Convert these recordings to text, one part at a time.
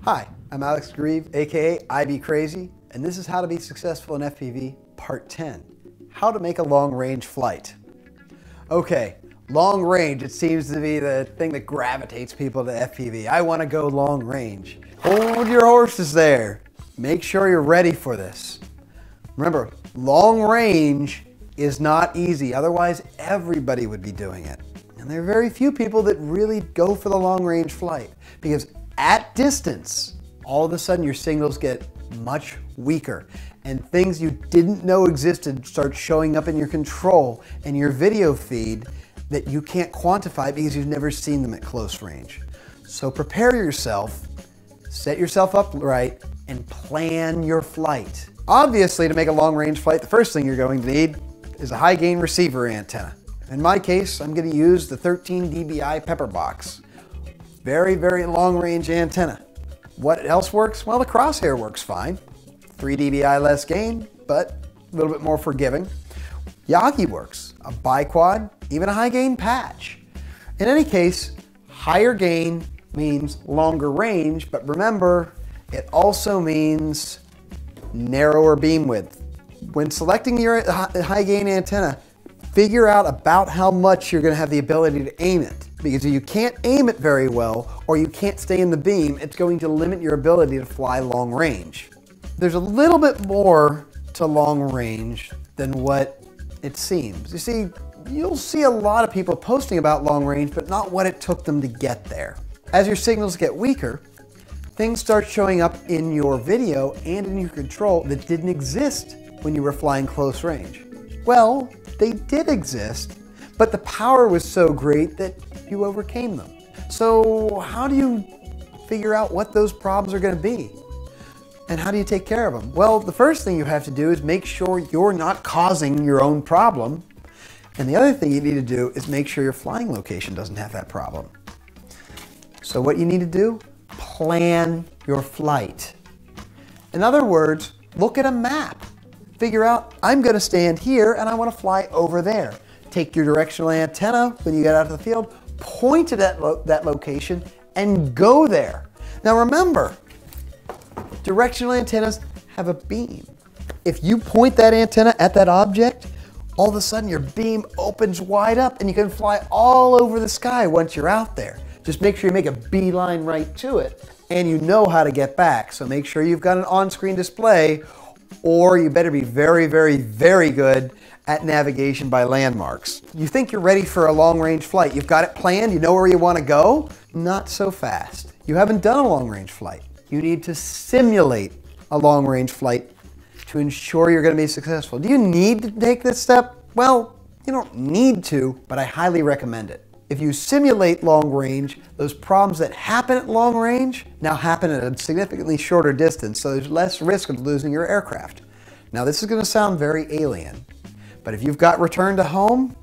Hi, I'm Alex Grieve, aka IB Crazy, and this is How to Be Successful in FPV, Part 10. How to make a long-range flight. Okay, long range, it seems to be the thing that gravitates people to FPV. I want to go long range. Hold your horses there. Make sure you're ready for this. Remember, long range is not easy, otherwise everybody would be doing it. And there are very few people that really go for the long range flight, because at distance, all of a sudden your signals get much weaker and things you didn't know existed start showing up in your control and your video feed that you can't quantify because you've never seen them at close range. So prepare yourself, set yourself up right, and plan your flight. Obviously, to make a long range flight, the first thing you're going to need is a high gain receiver antenna. In my case, I'm going to use the 13 dBi Pepper Box. Very, very long range antenna. What else works? Well, the crosshair works fine. 3 dBi less gain, but a little bit more forgiving. Yagi works, a biquad, even a high gain patch. In any case, higher gain means longer range, but remember, it also means narrower beam width. When selecting your high gain antenna, figure out about how much you're going to have the ability to aim it. Because if you can't aim it very well, or you can't stay in the beam, it's going to limit your ability to fly long range. There's a little bit more to long range than what it seems. You see, you'll see a lot of people posting about long range, but not what it took them to get there. As your signals get weaker, things start showing up in your video and in your control that didn't exist when you were flying close range. Well, they did exist, but the power was so great that you overcame them. So how do you figure out what those problems are going to be? And how do you take care of them? Well, the first thing you have to do is make sure you're not causing your own problem. And the other thing you need to do is make sure your flying location doesn't have that problem. So what you need to do? Plan your flight. In other words, look at a map. Figure out, I'm going to stand here and I want to fly over there. Take your directional antenna when you get out of the field, point it at that location, and go there. Now remember, directional antennas have a beam. If you point that antenna at that object, all of a sudden your beam opens wide up and you can fly all over the sky once you're out there. Just make sure you make a beeline right to it and you know how to get back. So make sure you've got an on-screen display, or you better be very, very, very good at navigation by landmarks. You think you're ready for a long-range flight. You've got it planned, you know where you want to go? Not so fast. You haven't done a long-range flight. You need to simulate a long-range flight to ensure you're going to be successful. Do you need to take this step? Well, you don't need to, but I highly recommend it. If you simulate long range, those problems that happen at long range now happen at a significantly shorter distance, so there's less risk of losing your aircraft. Now this is going to sound very alien, but if you've got return to home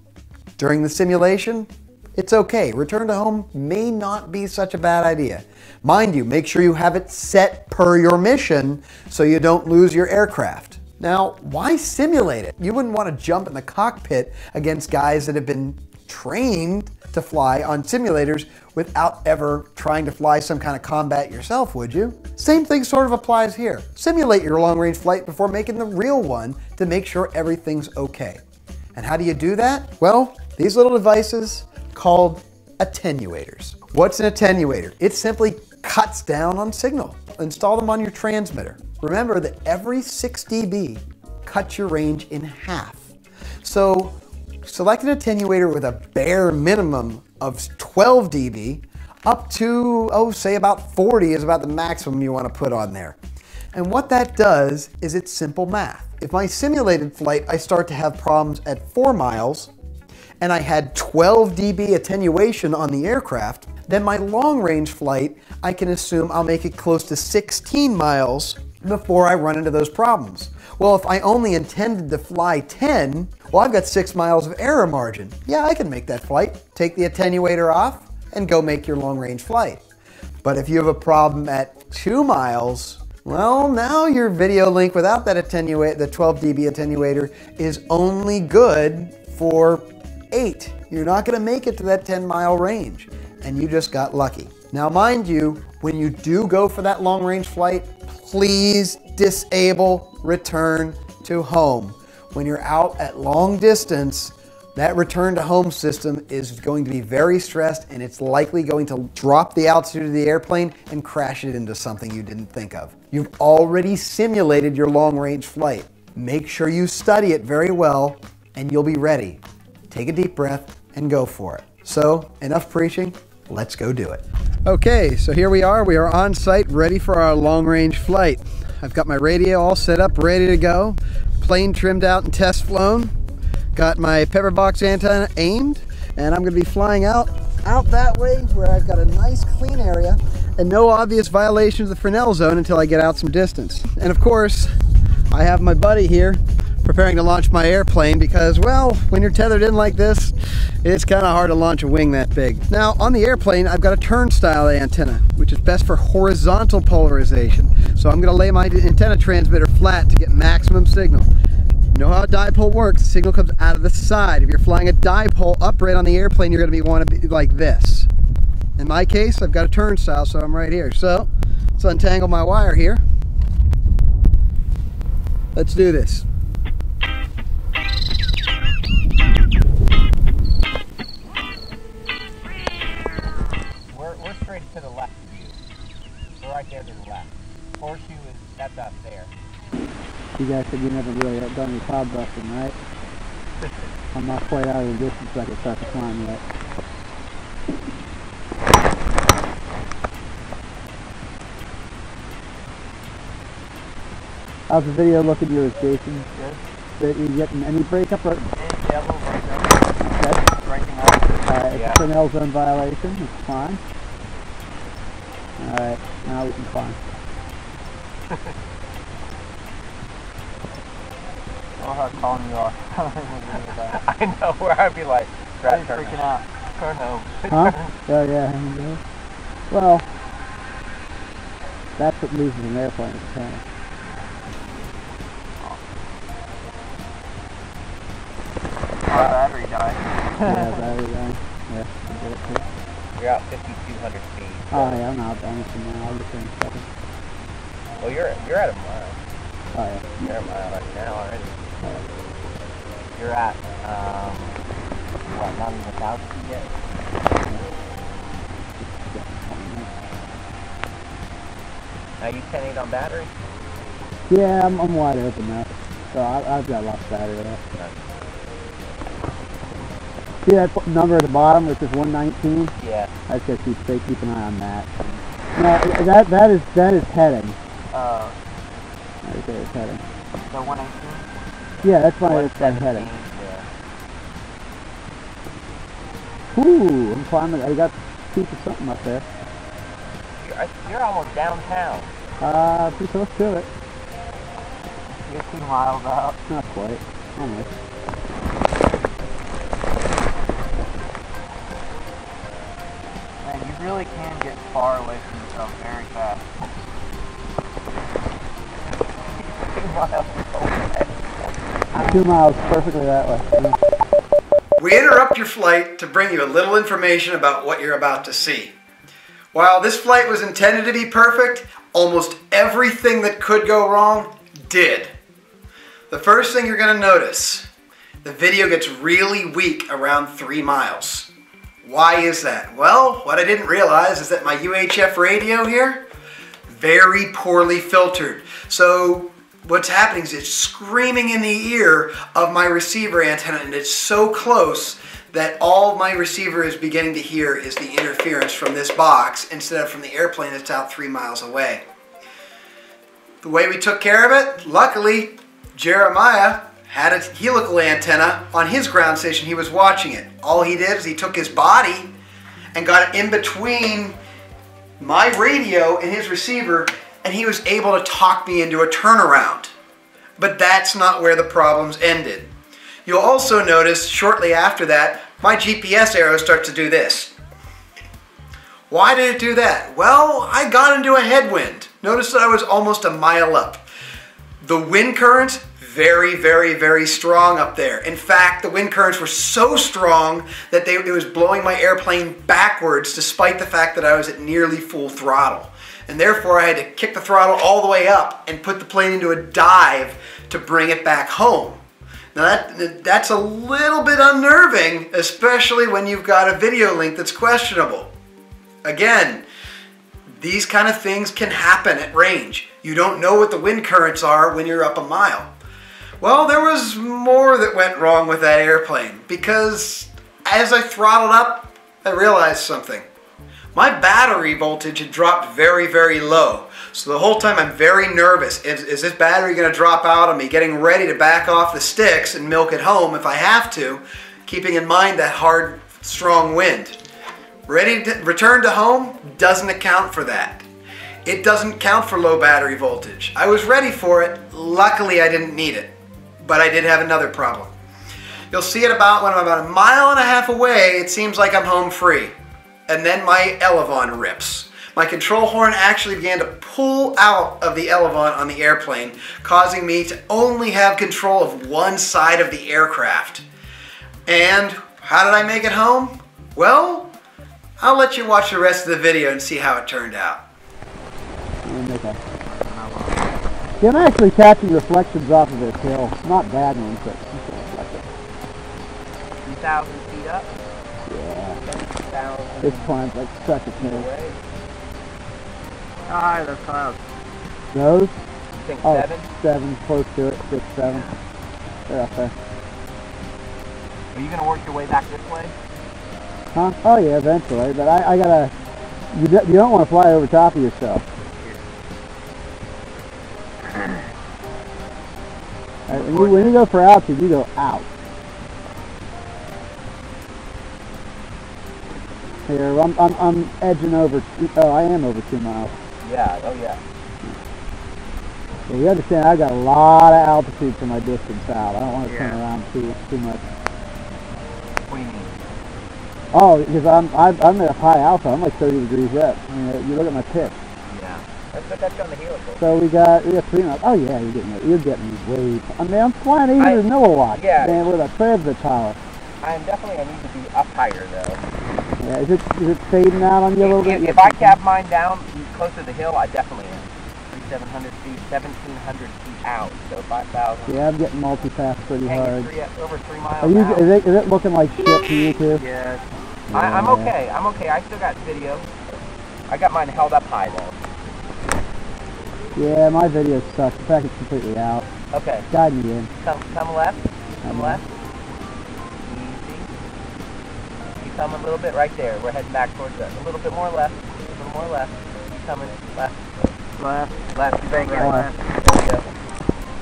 during the simulation, it's okay. Return to home may not be such a bad idea. Mind you, make sure you have it set per your mission so you don't lose your aircraft. Now, why simulate it? You wouldn't want to jump in the cockpit against guys that have been trained to fly on simulators without ever trying to fly some kind of combat yourself, would you? Same thing sort of applies here. Simulate your long-range flight before making the real one to make sure everything's okay. And how do you do that? Well, these little devices called attenuators. What's an attenuator? It simply cuts down on signal. Install them on your transmitter. Remember that every 6 dB cuts your range in half. So select an attenuator with a bare minimum of 12 dB up to, say about 40 is about the maximum you want to put on there. And what that does is it's simple math. If my simulated flight, I start to have problems at 4 miles, and I had 12 dB attenuation on the aircraft, then my long-range flight, I can assume I'll make it close to 16 miles before I run into those problems. Well, if I only intended to fly 10, well, I've got 6 miles of error margin. Yeah, I can make that flight. Take the attenuator off and go make your long-range flight. But if you have a problem at 2 miles, well, now your video link without that the 12 dB attenuator is only good for 8. You're not going to make it to that 10-mile range, and you just got lucky. Now, mind you, when you do go for that long-range flight, please disable return to home. When you're out at long distance, that return to home system is going to be very stressed, and it's likely going to drop the altitude of the airplane and crash it into something you didn't think of. You've already simulated your long-range flight. Make sure you study it very well, and you'll be ready. Take a deep breath and go for it. So, enough preaching, let's go do it. Okay, so here we are. We are on site, ready for our long-range flight. I've got my radio all set up, ready to go. Plane trimmed out and test flown. Got my pepper box antenna aimed, and I'm going to be flying out that way where I've got a nice clean area and no obvious violations of the Fresnel zone until I get out some distance. And of course, I have my buddy here preparing to launch my airplane because, well, when you're tethered in like this, it's kind of hard to launch a wing that big. Now, on the airplane, I've got a turnstile antenna, which is best for horizontal polarization. So I'm going to lay my antenna transmitter flat to get maximum signal. You know how a dipole works. The signal comes out of the side. If you're flying a dipole upright on the airplane, you're going to want to be like this. In my case, I've got a turnstile, so I'm right here. So let's untangle my wire here. Let's do this. We're straight to the left of you. We're right there to the left. Horseshoe is, that's up there. You guys said you never really had done any cloud busting, right? I'm not quite out of the distance so I can start to climb yet. How's the video looking to you, Jason? Good. Are you getting any breakup? Or? Yeah, a little breakup. Okay. Breaking up. Alright, Yeah. it's a Fresnel zone violation. It's fine. Alright, now we can climb. Oh, how calm you are. I know, where I'd be like, Brad, freaking out. Turn home. Huh? Oh yeah. Well, that's what loses an airplane. It's kind of. Our battery died. Yeah, battery died. Yeah, I did it too. You're out 5,200 feet. Oh yeah, I'm out bouncing now. I'll get there in a second. Well, you're at a mile. Oh yeah. You're at a mile right now already. You're at, what, not even 1,000 feet yet? Now you 10.8 on battery? Yeah, I'm wide open now. So I've got lots of battery left. Okay. See that number at the bottom, which is 119? Yeah. I just gotta keep an eye on that. No, that is heading. Right there, it's heading. So 118? Yeah, that's my heading. Yeah. Ooh, I'm climbing. I got a piece of something up there. You're almost downtown. Pretty close to it. You're 2 miles out. Not quite. Almost. Man, you really can get far away from yourself very fast. 2 miles away. 2 miles perfectly that way. We interrupt your flight to bring you a little information about what you're about to see. While this flight was intended to be perfect, almost everything that could go wrong did. The first thing you're going to notice, the video gets really weak around 3 miles. Why is that? Well, what I didn't realize is that my UHF radio here, very poorly filtered. So what's happening is it's screaming in the ear of my receiver antenna, and it's so close that all my receiver is beginning to hear is the interference from this box instead of from the airplane that's out 3 miles away. The way we took care of it, luckily, Jeremiah had a helical antenna on his ground station. He was watching it. All he did is he took his body and got it in between my radio and his receiver, and he was able to talk me into a turnaround. But that's not where the problems ended. You'll also notice shortly after that, my GPS arrow starts to do this. Why did it do that? Well, I got into a headwind. Notice that I was almost a mile up. The wind current, very, very, very strong up there. In fact, the wind currents were so strong that it was blowing my airplane backwards despite the fact that I was at nearly full throttle. And therefore I had to kick the throttle all the way up and put the plane into a dive to bring it back home. Now that's a little bit unnerving, especially when you've got a video link that's questionable. Again, these kind of things can happen at range. You don't know what the wind currents are when you're up a mile. Well, there was more that went wrong with that airplane, because as I throttled up, I realized something. My battery voltage had dropped very, very low. So the whole time I'm very nervous. Is this battery going to drop out on me? Getting ready to back off the sticks and milk it home if I have to, keeping in mind that hard, strong wind. Ready to return to home doesn't account for that. It doesn't count for low battery voltage. I was ready for it. Luckily, I didn't need it. But I did have another problem. You'll see it when I'm about 1.5 miles away, it seems like I'm home free. And then my elevon rips. My control horn actually began to pull out of the elevon on the airplane, causing me to only have control of one side of the aircraft. And how did I make it home? Well, I'll let you watch the rest of the video and see how it turned out. Yeah, I'm actually catching reflections off of this hill. Not bad ones, but 3,000 feet up? yeah. 7,000. This climb's like such a snake. How high are those clouds? Those? You think Oh, 7? 7, close to it. 6, 7. They're up there. Are you going to work your way back this way? Huh? Oh yeah, eventually. But I gotta. You don't want to fly over top of yourself. When you go for altitude, you go out. Here, I'm edging over. Oh, I am over 2 miles. Yeah. Oh yeah. Yeah, you understand? I've got a lot of altitude for my distance out. I don't want to turn around too much. What do you mean? Oh, because I'm at a high alpha. I'm like 30 degrees up. I mean, you look at my pitch. Yeah. That's on the helical. So we got 3 miles. Oh yeah, you're getting me way. I mean, I'm flying 800 milliwatts. Yeah. Man, with a transmit tower. I need to be up higher though. Yeah, is it fading out on you a little bit? If I cap mine down closer to the hill, I definitely am. 3,700 feet, 1,700 feet out, so 5,000. Yeah, I'm getting multi-pass pretty hard. Over 3 miles out. Is it looking like shit to you too? Yes. Yeah. I'm okay. I still got video. I got mine held up high though. Yeah, my video sucks. In fact, it's completely out. Okay. Guide me in. Come left. Come left. Easy. You come a little bit right there. We're heading back towards that. A little bit more left. A little more left. Keep coming. Left. Left. Very good. Left. There we go.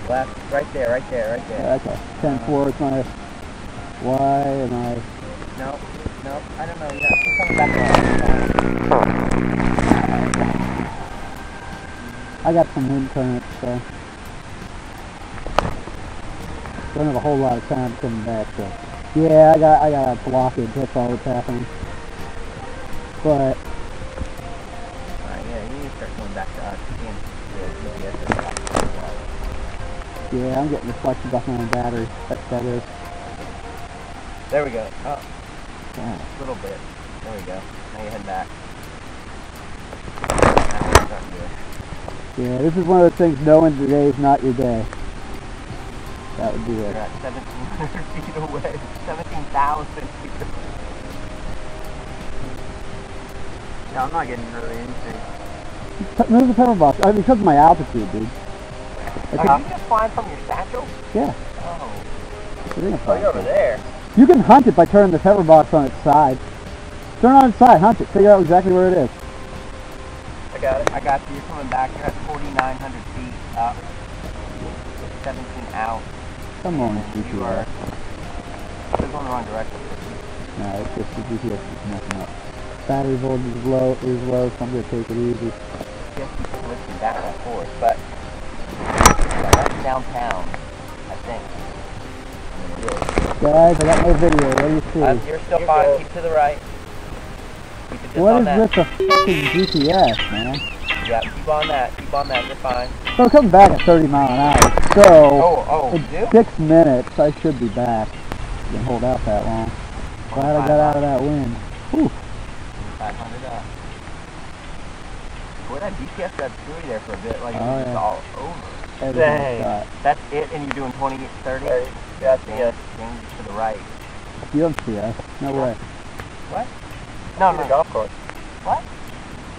Left. Right there. Okay. 10-4 is my Y and I. No, I don't know yet. Keep coming back. I got some wind currents, so don't have a whole lot of time coming back. So yeah, I got a blockage. That's all that's happening. But yeah, you need to start going back to us. yeah, I'm getting reflections off my own battery. That is. There we go. Oh, Yeah. a little bit. There we go. Now you head back. Now we're starting to. Yeah, this is one of those things, knowing today is not your day. That would be You're it. at 1,700 feet away. 17,000 feet away. Yeah, I'm not getting really anything. Move the pedal box. I mean, because of my altitude, dude. Are you just flying from your satchel? Yeah. Oh. You're You're over there. You can hunt it by turning the pepper box on its side. Turn it on its side, hunt it, figure out exactly where it is. I got you. You're coming back. You're at 4,900 feet up. 17 out. Come on, You are. You're going the wrong direction. No, it's just the GPS is messing up. Battery voltage is low, so I'm going to take it easy. Yes, you can listen back and forth, but that's downtown, I think. Guys, I got no video. What do you see? You're still fine. Keep to the right. Keep it just What on is that. this a fucking GPS, man? Yeah, keep on that. Keep on that. You're fine. So I'm coming back at 30 miles an hour. So in 6 minutes, I should be back. You can hold out that long. Glad I got out of that wind. Whew. 500 up. Boy, that DPS got screwy there for a bit. Like, oh, it was yeah. all over. Dang. That's it, and you're doing 20, 30? Yeah, change to the right. You don't see us. No way. What? No, no. Golf course. What?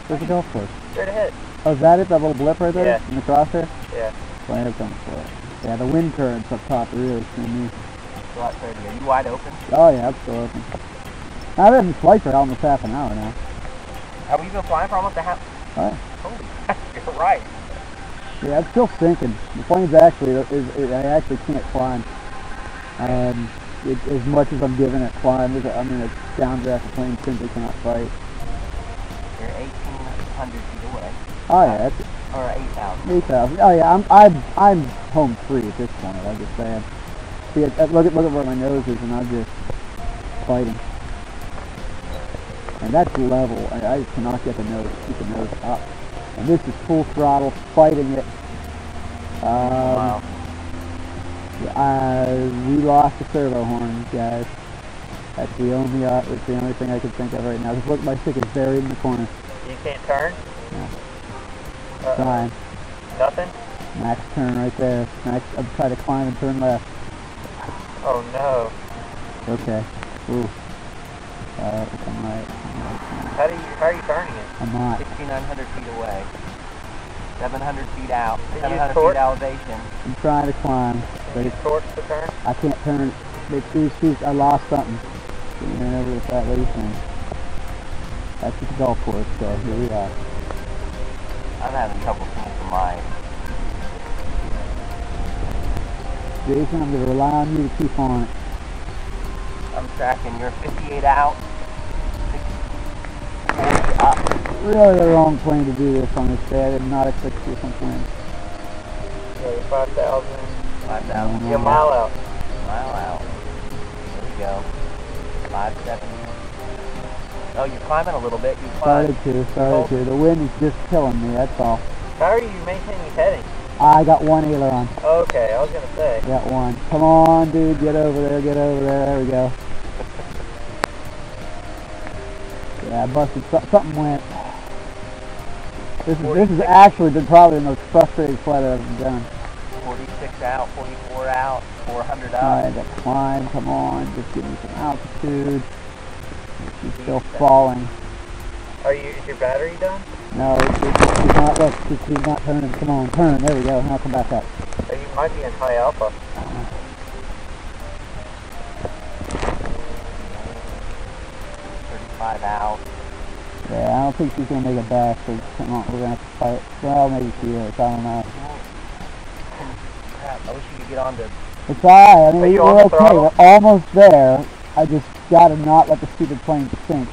There's a golf course. Straight ahead. Oh, is that it? That little blip right there? Yeah. In the crosshair? Yeah. Well, I have done before. Yeah, the wind currents up top really screw me. It's a lot crazy. Are you wide open? Oh, yeah, I'm still open. I've been flying for almost half an hour now. Have we been flying for almost a half? Oh, yeah. Holy crap, you're right. Yeah, I'm still sinking. The plane's actually, I actually can't climb. As much as I'm giving it climb, I mean, it's downdraft, the plane simply cannot fight. You're 1,800 feet away. Oh yeah, that's or 8,000. 8,000. Oh yeah, I'm home free at this point. I'm just saying. See, look at where my nose is, and I'm just fighting. And that's level. I just cannot get the nose, keep the nose up. And this is full throttle, fighting it. Wow. We lost the servo horn, guys. That's the only thing I can think of right now. Just look, my stick is buried in the corner. You can't turn? No. Trying. Nothing? Max turn right there. Max, I'm trying to climb and turn left. Oh no. Okay. Ooh. I'm right. How are you turning it? I'm not. 6,900 feet away. 700 feet out. 700 feet elevation. I'm trying to climb. But it's torque to turn? I can't turn. I lost something. Getting over with that lady thing. That's the golf course, so here we are. I'm having trouble seeing from mine. Jason, I'm going to rely on you to keep on it. I'm tracking. You're 58 out. 40 up. Really the wrong plane to do this on this day. I did not expect to see some wind. Yeah, you're 5,000. 5,000. You're a mile out. Mile out. There we go. 570. Oh, you're climbing a little bit. You started to. The wind is just killing me, that's all. How are you maintaining heading? I got one aileron. Okay, I was going to say. Got one. Come on, dude. Get over there. Get over there. There we go. Yeah, I busted. Something went. This has actually been probably the most frustrating flight I've ever done. 46 out, 44 out, 400 up. Alright, got to climb. Come on. Just give me some altitude. She's still falling. Is your battery done? No, she's not. Look, she's not turning. Come on, turn. There we go. Now come back up. You might be in high alpha. 35 out. Yeah, I don't think she's going to make it back, so come on, we're going to have to fight. Well, maybe she is. I don't know. Crap, I wish you could get on to... It's alright. I mean, we're okay. We're almost there. I just got to not let the stupid plane sink.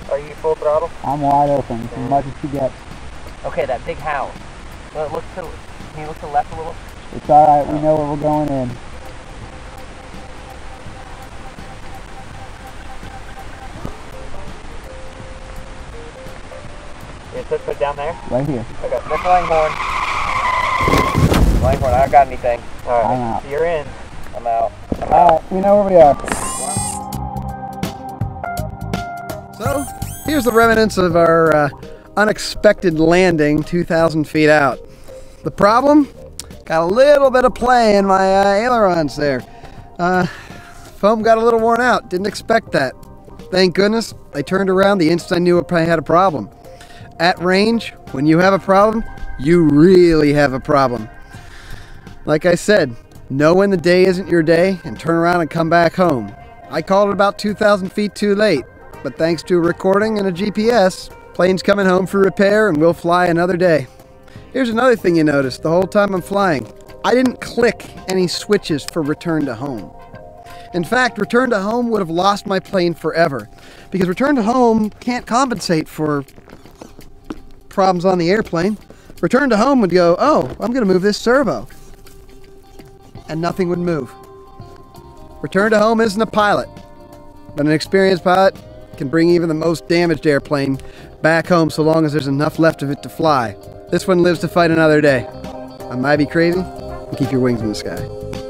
Are you full throttle? I'm wide open, as much as she gets. Okay, that big house. Can you look to the left a little? It's alright. We know where we're going in. Put down there? Right here. Okay, that's Langhorn. Langhorn, I don't got anything. Alright, I'm out. So you're in. I'm out. Alright, we know where we are. So, here's the remnants of our unexpected landing 2,000 feet out. The problem? Got a little bit of play in my ailerons there. Foam got a little worn out. Didn't expect that. Thank goodness I turned around the instant I knew I had a problem. At range, when you have a problem, you really have a problem. Like I said, know when the day isn't your day and turn around and come back home. I called it about 2,000 feet too late, but thanks to a recording and a GPS, plane's coming home for repair and we'll fly another day. Here's another thing you notice the whole time I'm flying. I didn't click any switches for return to home. In fact, return to home would have lost my plane forever, because return to home can't compensate for problems on the airplane. Return to home would go, oh, I'm going to move this servo. And nothing would move. Return to home isn't a pilot, but an experienced pilot can bring even the most damaged airplane back home so long as there's enough left of it to fly. This one lives to fight another day. I'm IB Crazy, and keep your wings in the sky.